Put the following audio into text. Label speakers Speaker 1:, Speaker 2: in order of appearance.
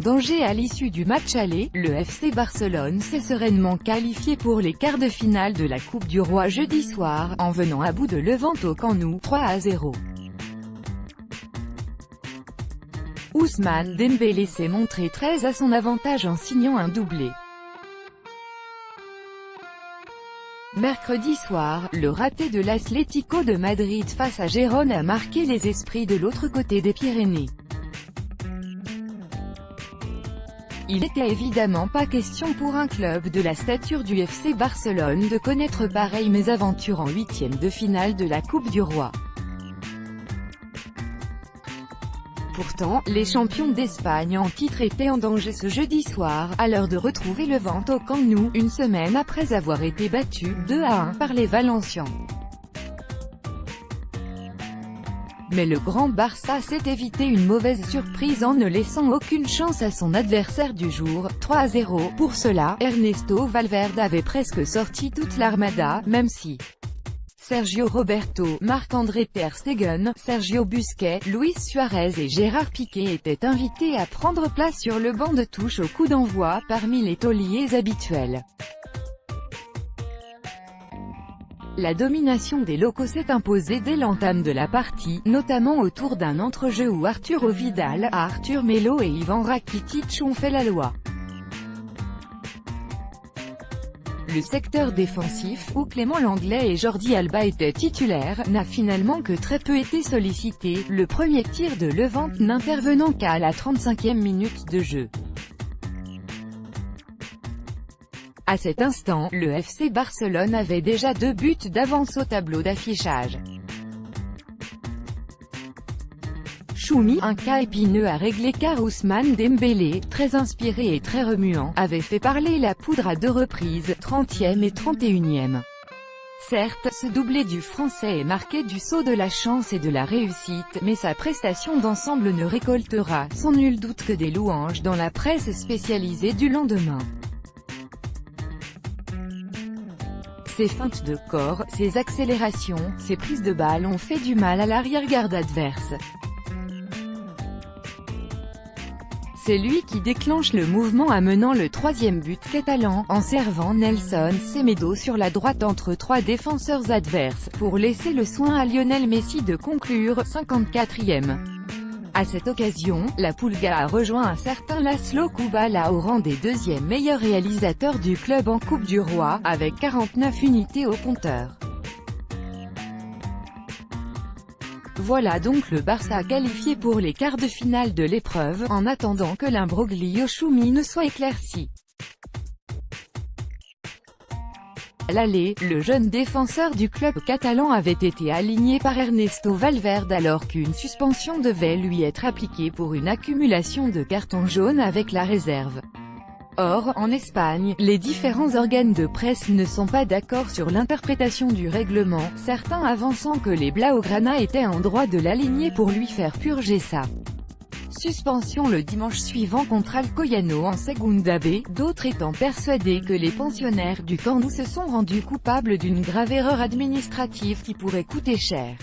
Speaker 1: danger à l'issue du match aller. Le FC Barcelone s'est sereinement qualifié pour les quarts de finale de la Coupe du Roi jeudi soir, en venant à bout de Levante au Camp Nou, 3-0. Ousmane Dembélé s'est montré très à son avantage en signant un doublé. Mercredi soir, le raté de l'Atlético de Madrid face à Gérone a marqué les esprits de l'autre côté des Pyrénées. Il n'était évidemment pas question pour un club de la stature du FC Barcelone de connaître pareille mésaventure en huitième de finale de la Coupe du Roi. Pourtant, les champions d'Espagne en titre étaient en danger ce jeudi soir, à l'heure de retrouver Levante au Camp Nou, une semaine après avoir été battus 2-1 par les Valencians. Mais le grand Barça s'est évité une mauvaise surprise en ne laissant aucune chance à son adversaire du jour, 3-0. Pour cela, Ernesto Valverde avait presque sorti toute l'armada, même si Sergio Roberto, Marc-André ter Stegen, Sergio Busquets, Luis Suarez et Gérard Piqué étaient invités à prendre place sur le banc de touche au coup d'envoi, parmi les tauliers habituels. La domination des locaux s'est imposée dès l'entame de la partie, notamment autour d'un entrejeu où Arturo Vidal, Arthur Melo et Ivan Rakitic ont fait la loi. Le secteur défensif, où Clément Lenglet et Jordi Alba étaient titulaires, n'a finalement que très peu été sollicité, le premier tir de Levante n'intervenant qu'à la 35e minute de jeu. À cet instant, le FC Barcelone avait déjà 2 buts d'avance au tableau d'affichage. Choumi, un cas épineux à régler car Ousmane Dembélé, très inspiré et très remuant, avait fait parler la poudre à 2 reprises, 30e et 31e. Certes, ce doublé du Français est marqué du sceau de la chance et de la réussite, mais sa prestation d'ensemble ne récoltera, sans nul doute, que des louanges dans la presse spécialisée du lendemain. Ses feintes de corps, ses accélérations, ses prises de balle ont fait du mal à l'arrière-garde adverse. C'est lui qui déclenche le mouvement amenant le 3e but catalan, en servant Nelson Semedo sur la droite entre 3 défenseurs adverses, pour laisser le soin à Lionel Messi de conclure, 54e. À cette occasion, la Pulga a rejoint un certain Laszlo Kubala au rang des 2e meilleurs réalisateurs du club en Coupe du Roi, avec 49 unités au compteur. Voilà donc le Barça qualifié pour les quarts de finale de l'épreuve, en attendant que l'imbroglio Choumi ne soit éclairci. À l'aller, le jeune défenseur du club catalan avait été aligné par Ernesto Valverde alors qu'une suspension devait lui être appliquée pour une accumulation de cartons jaunes avec la réserve. Or, en Espagne, les différents organes de presse ne sont pas d'accord sur l'interprétation du règlement, certains avançant que les Blaugrana étaient en droit de l'aligner pour lui faire purger sa suspension le dimanche suivant contre Alcoyano en Segunda B, d'autres étant persuadés que les pensionnaires du Camp Nou se sont rendus coupables d'une grave erreur administrative qui pourrait coûter cher.